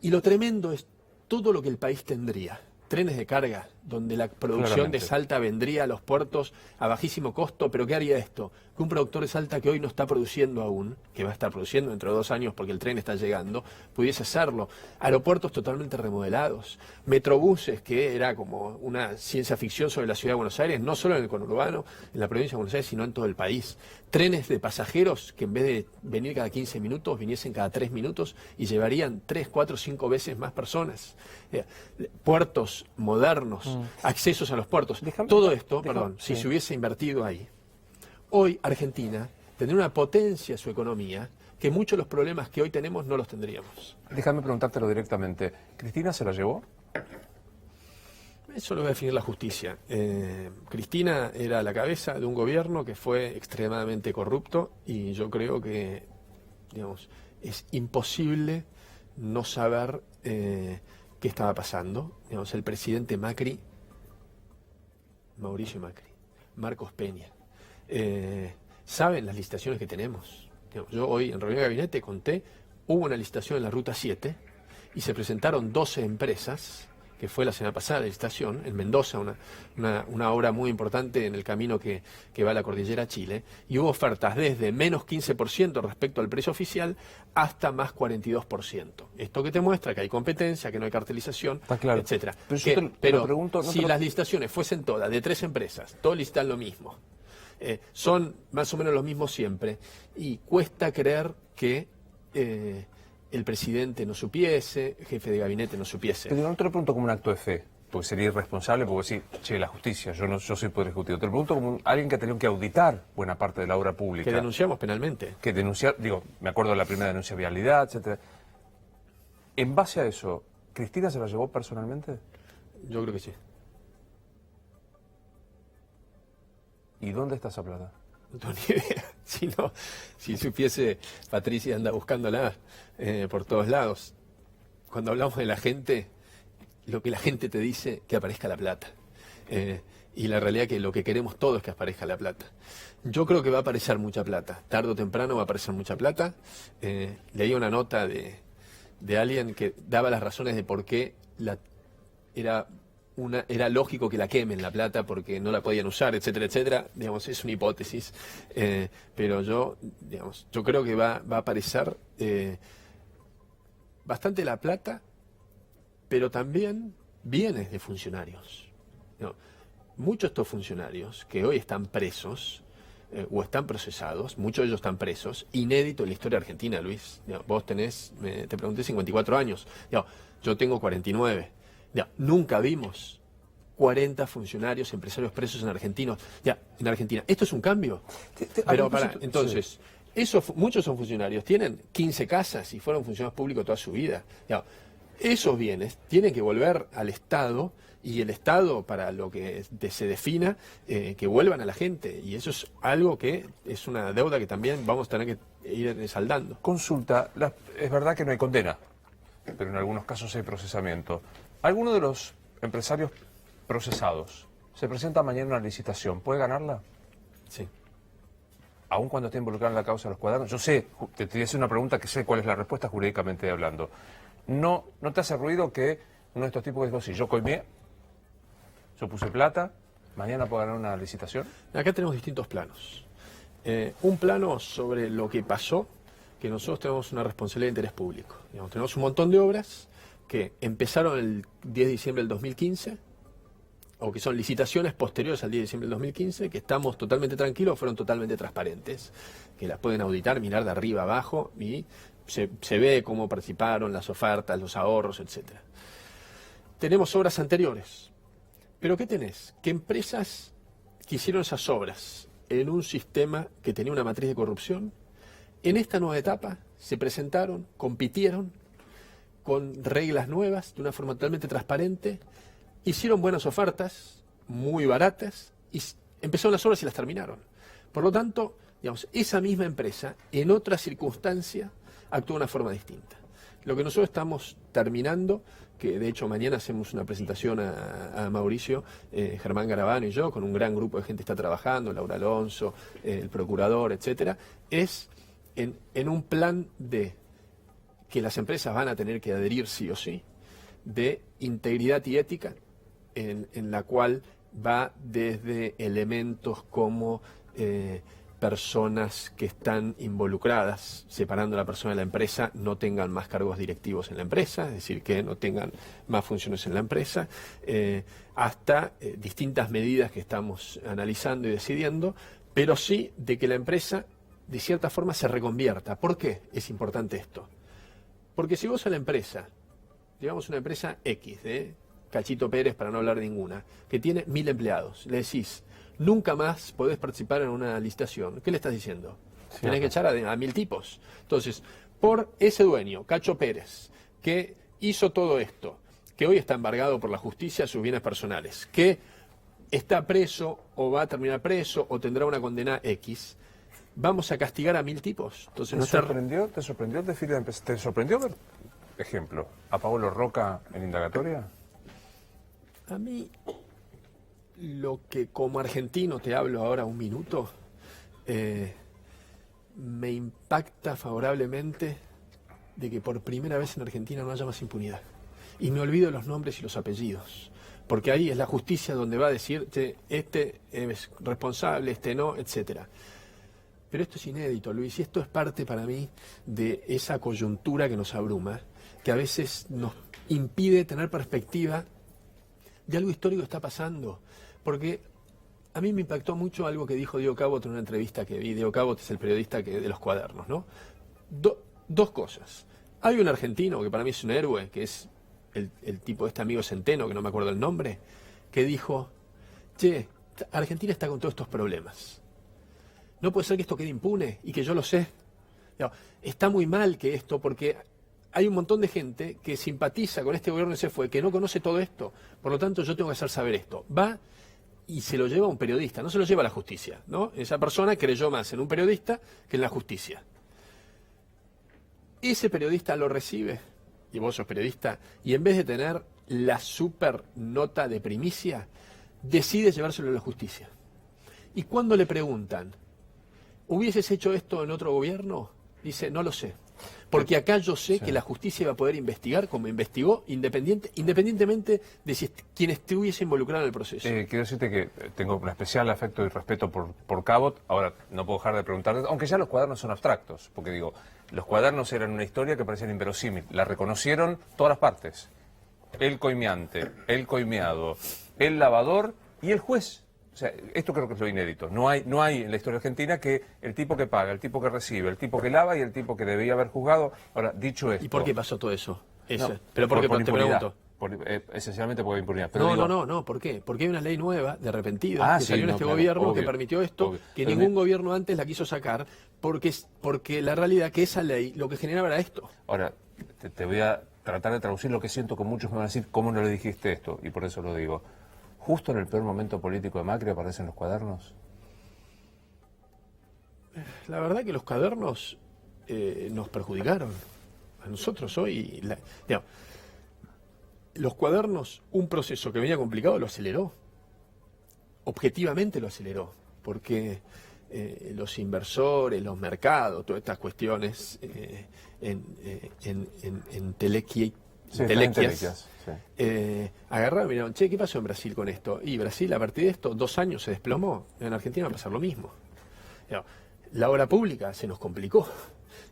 Y lo tremendo es todo lo que el país tendría. Trenes de carga, donde la producción Claramente. de Salta vendría a los puertos a bajísimo costo, pero ¿qué haría esto? Que un productor de Salta que hoy no está produciendo aún, que va a estar produciendo dentro de 2 años porque el tren está llegando, pudiese hacerlo. Aeropuertos totalmente remodelados, metrobuses, que era como una ciencia ficción sobre la ciudad de Buenos Aires, no solo en el conurbano, en la provincia de Buenos Aires, sino en todo el país. Trenes de pasajeros que en vez de venir cada 15 minutos, viniesen cada 3 minutos y llevarían 3, 4, 5 veces más personas. Puertos modernos, accesos a los puertos. Todo esto, si se hubiese invertido ahí, hoy Argentina tendría una potencia en su economía que muchos de los problemas que hoy tenemos no los tendríamos. Déjame preguntártelo directamente. ¿Cristina se la llevó? Eso lo va a definir la justicia. Cristina era la cabeza de un gobierno que fue extremadamente corrupto y yo creo que, digamos, es imposible no saber qué estaba pasando. Digamos, el presidente Macri, Mauricio Macri, Marcos Peña, saben las licitaciones que tenemos. Digamos, yo hoy en reunión de gabinete conté, hubo una licitación en la Ruta 7 y se presentaron 12 empresas, que fue la semana pasada la licitación, en Mendoza, una obra muy importante en el camino que va a la cordillera Chile, y hubo ofertas desde menos 15% respecto al precio oficial hasta más 42%. Esto que te muestra que hay competencia, que no hay cartelización, claro, etcétera. Pero pregunto, si las licitaciones fuesen todas de 3 empresas, todos licitan lo mismo, son más o menos los mismos siempre, y cuesta creer que el presidente no supiese, el jefe de gabinete no supiese. Pero no te lo pregunto como un acto de fe, porque sería irresponsable, porque decir, che, la justicia, yo soy Poder Ejecutivo. Te lo pregunto como alguien que ha tenido que auditar buena parte de la obra pública. Que denunciamos penalmente. Que denunciar, me acuerdo de la primera denuncia de vialidad, etcétera. En base a eso, ¿Cristina se la llevó personalmente? Yo creo que sí. ¿Y dónde está esa plata? No tengo ni idea. Si supiese, Patricia anda buscándola por todos lados. Cuando hablamos de la gente, lo que la gente te dice, que aparezca la plata. Y la realidad que lo que queremos todos es que aparezca la plata. Yo creo que va a aparecer mucha plata. Tarde o temprano va a aparecer mucha plata. Leí una nota de alguien que daba las razones de por qué era lógico que la quemen la plata porque no la podían usar, etcétera, etcétera. Digamos, es una hipótesis, pero yo creo que va a aparecer bastante la plata, pero también bienes de funcionarios. Muchos de estos funcionarios que hoy están presos o están procesados, muchos de ellos están presos, inédito en la historia argentina, Luis. Vos te pregunté 54 años, yo tengo 49. Nunca vimos 40 funcionarios, empresarios presos en Argentina. ¿Esto es un cambio? Pero entonces, muchos son funcionarios, tienen 15 casas y fueron funcionarios públicos toda su vida. Esos bienes tienen que volver al Estado y el Estado, para lo que se defina, que vuelvan a la gente. Y eso es algo que es una deuda que también vamos a tener que ir saldando. Consulta, es verdad que no hay condena, pero en algunos casos hay procesamiento. ¿Alguno de los empresarios procesados se presenta mañana a una licitación? ¿Puede ganarla? Sí. Aún cuando esté involucrado en la causa de los cuadernos. Yo sé, te voy a hacer una pregunta que sé cuál es la respuesta jurídicamente hablando. ¿No te hace ruido que uno de estos tipos dijo, sí, yo coimé, yo puse plata, mañana puedo ganar una licitación? Acá tenemos distintos planos. Un plano sobre lo que pasó, que nosotros tenemos una responsabilidad de interés público. Tenemos un montón de obras que empezaron el 10 de diciembre del 2015, o que son licitaciones posteriores al 10 de diciembre del 2015, que estamos totalmente tranquilos, fueron totalmente transparentes, que las pueden auditar, mirar de arriba abajo, y se ve cómo participaron, las ofertas, los ahorros, etcétera. Tenemos obras anteriores. ¿Pero qué tenés? Que empresas que hicieron esas obras en un sistema que tenía una matriz de corrupción, en esta nueva etapa se presentaron, compitieron con reglas nuevas, de una forma totalmente transparente, hicieron buenas ofertas, muy baratas, y empezaron las obras y las terminaron. Por lo tanto, digamos, esa misma empresa, en otra circunstancia, actuó de una forma distinta. Lo que nosotros estamos terminando, que de hecho mañana hacemos una presentación a Mauricio, Germán Garabano y yo, con un gran grupo de gente que está trabajando, Laura Alonso, el procurador, etcétera, es en un plan de que las empresas van a tener que adherir sí o sí, de integridad y ética, en la cual va desde elementos como personas que están involucradas, separando a la persona de la empresa, no tengan más cargos directivos en la empresa, es decir, que no tengan más funciones en la empresa, hasta distintas medidas que estamos analizando y decidiendo, pero sí de que la empresa, de cierta forma, se reconvierta. ¿Por qué es importante esto? Porque si vos a la empresa, digamos una empresa X, Cachito Pérez, para no hablar de ninguna, que tiene 1000 empleados, le decís, nunca más podés participar en una licitación, ¿qué le estás diciendo? Sí, tenés que echar a 1000 tipos. Entonces, por ese dueño, Cacho Pérez, que hizo todo esto, que hoy está embargado por la justicia a sus bienes personales, que está preso o va a terminar preso o tendrá una condena X, vamos a castigar a 1000 tipos. Entonces, ¿Te sorprendió el desfile de empresas? ¿Te sorprendió ver, ejemplo, a Pablo Roca en indagatoria? A mí, lo que como argentino te hablo ahora un minuto, me impacta favorablemente de que por primera vez en Argentina no haya más impunidad. Y me olvido los nombres y los apellidos, porque ahí es la justicia donde va a decirte, este es responsable, este no, etcétera. Pero esto es inédito, Luis, y esto es parte para mí de esa coyuntura que nos abruma, que a veces nos impide tener perspectiva de algo histórico que está pasando. Porque a mí me impactó mucho algo que dijo Diego Cabot en una entrevista que vi. Diego Cabot es el periodista de los cuadernos, ¿no? Dos cosas. Hay un argentino que para mí es un héroe, que es el tipo de este amigo Centeno, que no me acuerdo el nombre, que dijo, che, Argentina está con todos estos problemas. No puede ser que esto quede impune y que yo lo sé. Está muy mal que esto, porque hay un montón de gente que simpatiza con este gobierno y se fue, que no conoce todo esto. Por lo tanto, yo tengo que hacer saber esto. Va y se lo lleva a un periodista, no se lo lleva a la justicia, ¿no? Esa persona creyó más en un periodista que en la justicia. Ese periodista lo recibe, y vos sos periodista, y en vez de tener la super nota de primicia, decide llevárselo a la justicia. Y cuando le preguntan, ¿hubieses hecho esto en otro gobierno? Dice, no lo sé. Porque acá yo sé que la justicia va a poder investigar como investigó, independientemente de quien estuviese involucrado en el proceso. Quiero decirte que tengo un especial afecto y respeto por Cabot. Ahora, no puedo dejar de preguntar, aunque ya los cuadernos son abstractos, porque digo, los cuadernos eran una historia que parecía inverosímil. La reconocieron todas las partes. El coimeante, el coimeado, el lavador y el juez. O sea, esto creo que es lo inédito. No hay en la historia argentina que el tipo que paga, el tipo que recibe, el tipo que lava y el tipo que debía haber juzgado. Ahora, dicho esto... ¿Y por qué pasó todo eso? No, ¿Pero por qué te pregunto? Esencialmente por impunidad. Pero no, ¿por qué? Porque hay una ley nueva de arrepentido que salió en este gobierno, obvio, que permitió esto, obvio, que ningún gobierno antes la quiso sacar, porque la realidad que esa ley lo que generaba era esto. Ahora, te voy a tratar de traducir lo que siento, que muchos me van a decir, ¿cómo no le dijiste esto? Y por eso lo digo. ¿Justo en el peor momento político de Macri aparecen los cuadernos? La verdad que los cuadernos nos perjudicaron. A nosotros hoy... los cuadernos, un proceso que venía complicado, lo aceleró. Objetivamente lo aceleró. Porque los inversores, los mercados, todas estas cuestiones en telequias, agarraron y miraron, che, ¿qué pasó en Brasil con esto? Y Brasil, a partir de esto, 2 años se desplomó. En Argentina va a pasar lo mismo. La obra pública se nos complicó.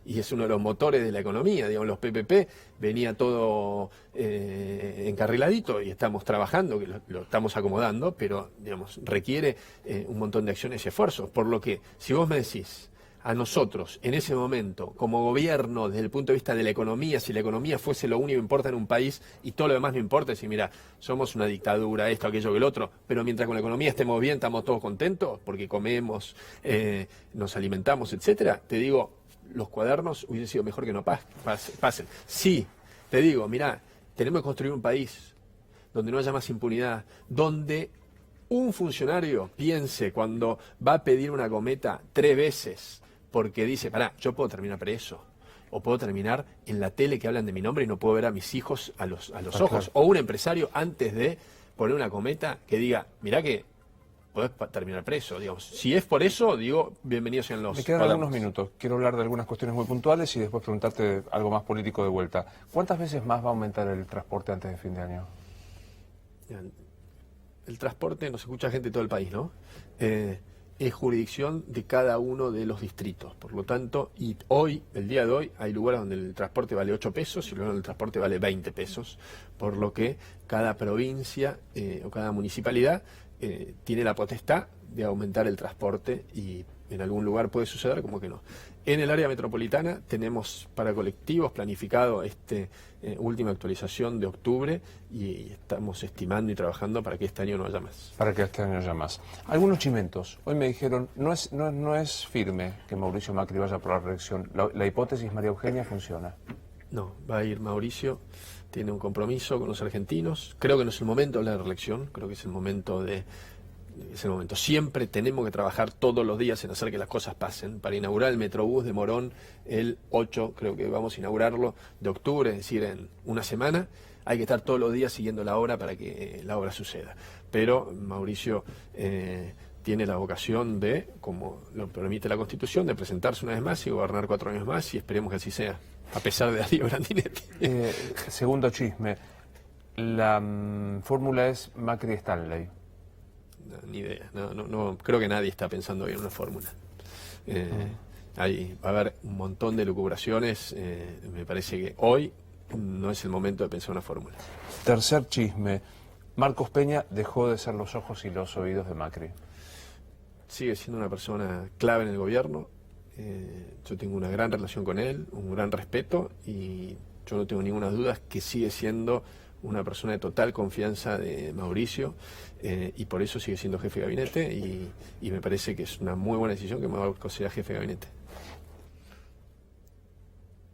y es uno de los motores de la economía. Digamos, los PPP venía todo encarriladito y estamos trabajando, que lo estamos acomodando, pero digamos requiere un montón de acciones y esfuerzos. Por lo que, si vos me decís, a nosotros, en ese momento, como gobierno, desde el punto de vista de la economía, si la economía fuese lo único que importa en un país y todo lo demás no importa, si mira, somos una dictadura, esto, aquello, que el otro, pero mientras con la economía estemos bien, estamos todos contentos, porque comemos, nos alimentamos, etcétera, te digo, los cuadernos hubiese sido mejor que no pasen. Sí, te digo, mira, tenemos que construir un país donde no haya más impunidad, donde un funcionario piense cuando va a pedir una cometa 3 veces, porque dice, pará, yo puedo terminar preso, o puedo terminar en la tele que hablan de mi nombre y no puedo ver a mis hijos a los ojos. Claro. O un empresario, antes de poner una cometa, que diga, mirá que podés terminar preso. Digamos. Si es por eso, digo, bienvenidos sean los... Me quedan algunos minutos. Quiero hablar de algunas cuestiones muy puntuales y después preguntarte algo más político de vuelta. ¿Cuántas veces más va a aumentar el transporte antes de fin de año? El transporte nos escucha gente de todo el país, ¿no? Es jurisdicción de cada uno de los distritos. Por lo tanto, y hoy, el día de hoy, hay lugares donde el transporte vale 8 pesos y lugares donde el transporte vale 20 pesos. Por lo que cada provincia o cada municipalidad tiene la potestad de aumentar el transporte y en algún lugar puede suceder como que no. En el área metropolitana tenemos para colectivos planificado última actualización de octubre y estamos estimando y trabajando para que este año no haya más. Para que este año haya más. Algunos chimentos. Hoy me dijeron, no es firme que Mauricio Macri vaya por la reelección. La hipótesis María Eugenia funciona. No, va a ir Mauricio, tiene un compromiso con los argentinos. Creo que no es el momento de la reelección, creo que es el momento de... Es el momento. Siempre tenemos que trabajar todos los días en hacer que las cosas pasen. Para inaugurar el Metrobús de Morón, el 8, creo que vamos a inaugurarlo, de octubre, es decir, en una semana, hay que estar todos los días siguiendo la obra para que la obra suceda. Pero Mauricio tiene la vocación de, como lo permite la Constitución, de presentarse una vez más y gobernar 4 años más, y esperemos que así sea, a pesar de Darío Grandinetti. Segundo chisme, la fórmula es Macri-Stanley. No, ni idea, no creo que nadie está pensando bien en una fórmula. Va a haber un montón de lucubraciones, me parece que hoy no es el momento de pensar una fórmula. Tercer chisme, Marcos Peña dejó de ser los ojos y los oídos de Macri. Sigue siendo una persona clave en el gobierno, yo tengo una gran relación con él, un gran respeto y yo no tengo ninguna duda que sigue siendo una persona de total confianza de Mauricio y por eso sigue siendo jefe de gabinete y me parece que es una muy buena decisión que Marcos sea jefe de gabinete.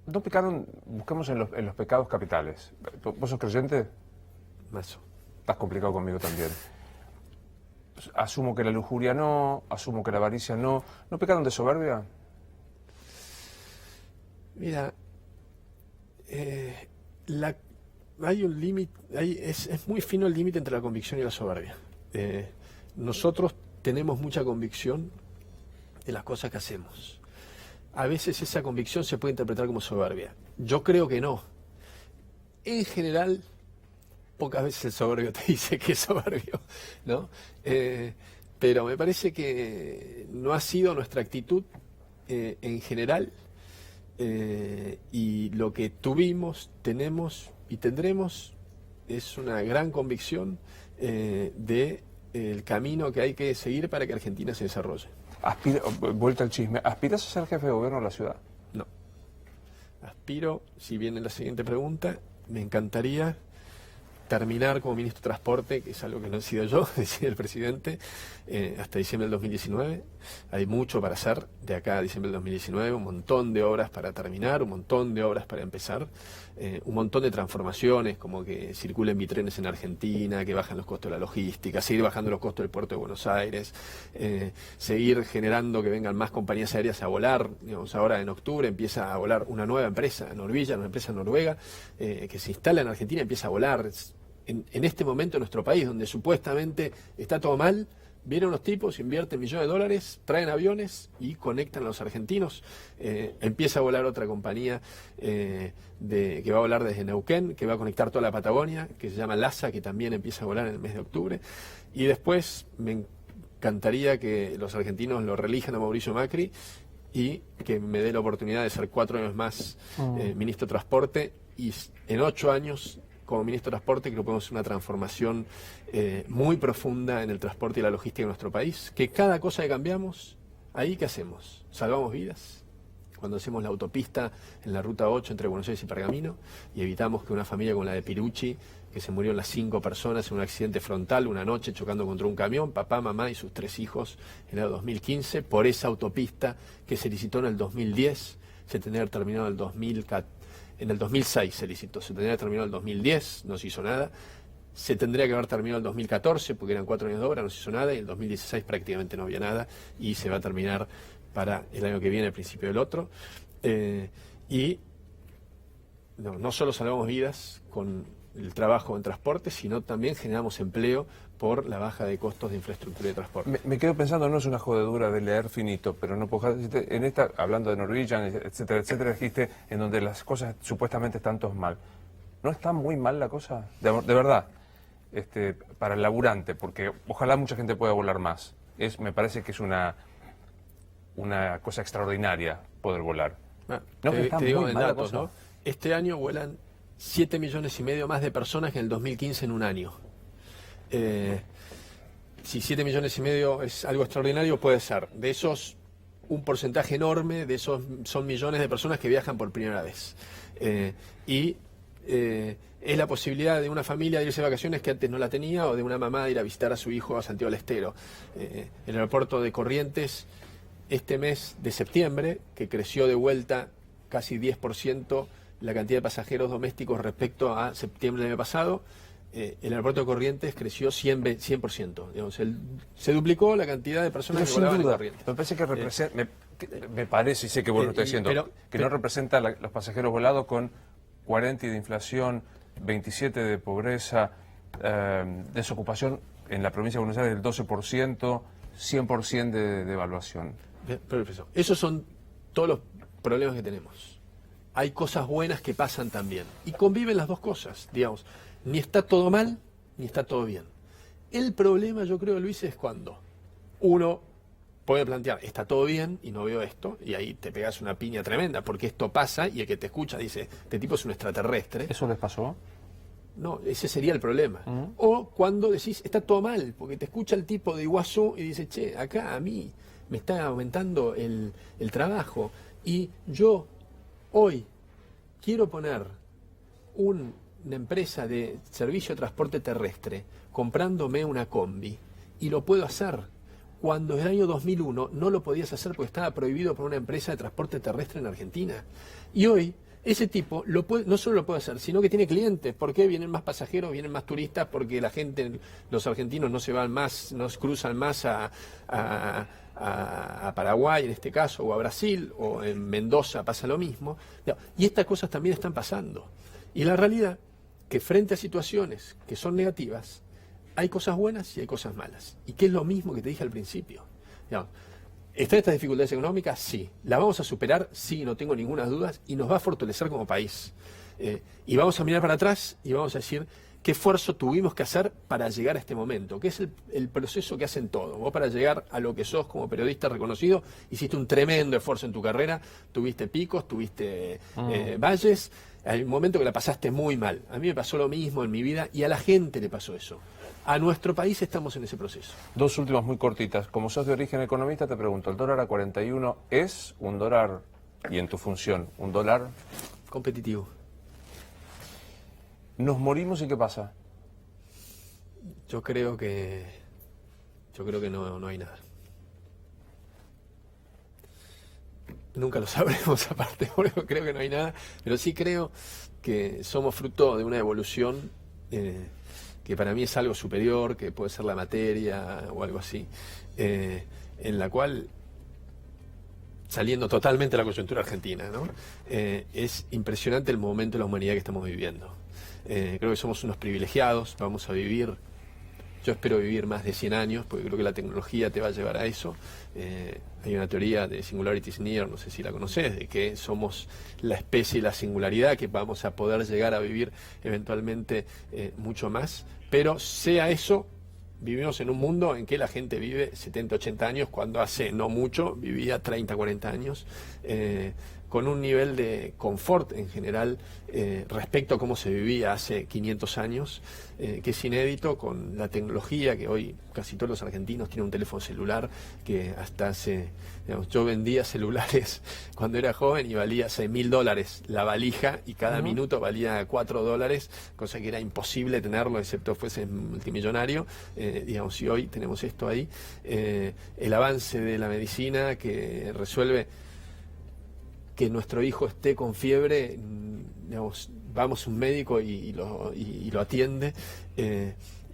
No pecaron, buscamos en los pecados capitales. ¿Vos sos creyente? Mazo. Estás complicado conmigo también. Asumo que la lujuria no, asumo que la avaricia no. ¿No pecaron de soberbia? Mira, hay un límite, es muy fino el límite entre la convicción y la soberbia. Nosotros tenemos mucha convicción de las cosas que hacemos. A veces esa convicción se puede interpretar como soberbia. Yo creo que no. En general, pocas veces el soberbio te dice que es soberbio, ¿no? Pero me parece que no ha sido nuestra actitud en general y lo que tuvimos, tenemos y tendremos es una gran convicción de el camino que hay que seguir para que Argentina se desarrolle. Vuelta al chisme, ¿aspiras a ser jefe de gobierno de la ciudad? No. Aspiro, si viene la siguiente pregunta, me encantaría terminar como ministro de Transporte, que es algo que no he sido yo, decía el presidente, hasta diciembre del 2019. Hay mucho para hacer de acá a diciembre del 2019, un montón de obras para terminar, un montón de obras para empezar, un montón de transformaciones, como que circulen bitrenes en Argentina, que bajan los costos de la logística, seguir bajando los costos del puerto de Buenos Aires, seguir generando que vengan más compañías aéreas a volar. Digamos, ahora en octubre empieza a volar una nueva empresa, Norwegian, una empresa noruega, que se instala en Argentina y empieza a volar. En este momento en nuestro país, donde supuestamente está todo mal, vienen unos tipos, invierten millones de dólares, traen aviones y conectan a los argentinos. Empieza a volar otra compañía que va a volar desde Neuquén, que va a conectar toda la Patagonia, que se llama LASA, que también empieza a volar en el mes de octubre. Y después me encantaría que los argentinos lo reelijan a Mauricio Macri y que me dé la oportunidad de ser 4 años más ministro de Transporte, y en 8 años como ministro de Transporte creo que podemos hacer una transformación muy profunda en el transporte y la logística de nuestro país, que cada cosa que cambiamos, ahí ¿qué hacemos? Salvamos vidas. Cuando hacemos la autopista en la Ruta 8 entre Buenos Aires y Pergamino y evitamos que una familia como la de Pirucci, que se murieron las 5 personas en un accidente frontal una noche chocando contra un camión, papá, mamá y sus 3 hijos en el año 2015, por esa autopista que se licitó en el 2010, se tendría que haber terminado en el 2006 se licitó, se tendría que haber terminado en el 2010, no se hizo nada, se tendría que haber terminado en el 2014 porque eran 4 años de obra, no se hizo nada, y en el 2016 prácticamente no había nada, y se va a terminar para el año que viene, al principio del otro. Y no solo salvamos vidas con el trabajo en transporte, sino también generamos empleo por la baja de costos de infraestructura de transporte. Me quedo pensando, no es una jodedura de leer finito, pero no puedo dejar, en esta, hablando de Norwegian, etcétera, etcétera, dijiste en donde las cosas supuestamente están todas mal. ¿No está muy mal la cosa? De verdad, para el laburante, porque ojalá mucha gente pueda volar más. Me parece que es una cosa extraordinaria poder volar. No, te digo en datos, ¿no? Este año vuelan 7,5 millones más de personas que en el 2015 en un año. Si 7,5 millones es algo extraordinario, puede ser. De esos, un porcentaje enorme de esos son millones de personas que viajan por primera vez. Es la posibilidad de una familia de irse de vacaciones que antes no la tenía, o de una mamá de ir a visitar a su hijo a Santiago del Estero. El aeropuerto de Corrientes, este mes de septiembre, que creció de vuelta casi 10% la cantidad de pasajeros domésticos respecto a septiembre del año pasado, el aeropuerto de Corrientes creció 100%. Digamos, se duplicó la cantidad de personas que volaban en Corrientes. Me parece que representa, me parece, y sé que vos lo estás diciendo, que no representa los pasajeros volados con 40 de inflación, 27 de pobreza, desocupación en la provincia de Buenos Aires del 12%, 100% de devaluación. Profesor, esos son todos los problemas que tenemos. Hay cosas buenas que pasan también. Y conviven las dos cosas, digamos. Ni está todo mal, ni está todo bien. El problema, yo creo, Luis, es cuando uno puede plantear, está todo bien y no veo esto, y ahí te pegas una piña tremenda, porque esto pasa y el que te escucha dice, este tipo es un extraterrestre. ¿Eso les pasó? No, ese sería el problema. O cuando decís, está todo mal, porque te escucha el tipo de Iguazú y dice, che, acá a mí me está aumentando el trabajo, y yo hoy quiero poner una empresa de servicio de transporte terrestre comprándome una combi, y lo puedo hacer, cuando en el año 2001 no lo podías hacer porque estaba prohibido por una empresa de transporte terrestre en Argentina. Y hoy ese tipo no solo lo puede hacer, sino que tiene clientes. ¿Por qué? Vienen más pasajeros, vienen más turistas, porque la gente, los argentinos no se van más, no cruzan más a Paraguay en este caso, o a Brasil, o en Mendoza pasa lo mismo. Y estas cosas también están pasando. Y la realidad que frente a situaciones que son negativas, hay cosas buenas y hay cosas malas. Y que es lo mismo que te dije al principio. Digamos, ¿están estas dificultades económicas? Sí. ¿La vamos a superar? Sí, no tengo ninguna duda, y nos va a fortalecer como país. Y vamos a mirar para atrás y vamos a decir qué esfuerzo tuvimos que hacer para llegar a este momento, que es el proceso que hacen todos. Vos, para llegar a lo que sos como periodista reconocido, hiciste un tremendo esfuerzo en tu carrera, tuviste picos, tuviste valles, hay un momento que la pasaste muy mal. A mí me pasó lo mismo en mi vida y a la gente le pasó eso. A nuestro país estamos en ese proceso. Dos últimas muy cortitas. Como sos de origen economista, te pregunto, ¿el dólar a 41 es un dólar, y en tu función, un dólar competitivo? ¿Nos morimos y qué pasa? Yo creo que no hay nada. Nunca lo sabremos aparte, porque creo que no hay nada, pero sí creo que somos fruto de una evolución que para mí es algo superior, que puede ser la materia o algo así, en la cual, saliendo totalmente de la coyuntura argentina, ¿no? Es impresionante el momento de la humanidad que estamos viviendo. Creo que somos unos privilegiados, vamos a vivir, yo espero vivir más de 100 años, porque creo que la tecnología te va a llevar a eso. Hay una teoría de Singularity Near, no sé si la conoces, de que somos la especie y la singularidad, que vamos a poder llegar a vivir eventualmente mucho más, pero sea eso vivimos en un mundo en que la gente vive 70, 80 años, cuando hace no mucho vivía 30, 40 años, con un nivel de confort en general respecto a cómo se vivía hace 500 años, que es inédito con la tecnología, que hoy casi todos los argentinos tienen un teléfono celular, que hasta hace, digamos, yo vendía celulares cuando era joven y valía $6.000 la valija, y cada minuto valía $4, cosa que era imposible tenerlo excepto fuese multimillonario, digamos, y hoy tenemos esto ahí, el avance de la medicina que resuelve que nuestro hijo esté con fiebre, digamos, vamos a un médico y lo atiende,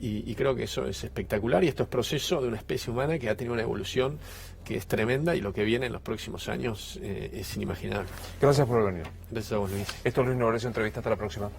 y creo que eso es espectacular, y esto es proceso de una especie humana que ha tenido una evolución que es tremenda, y lo que viene en los próximos años es inimaginable. Gracias por venir. Gracias a vos, Luis. Esto es Luis Novarecio Entrevista. Hasta la próxima.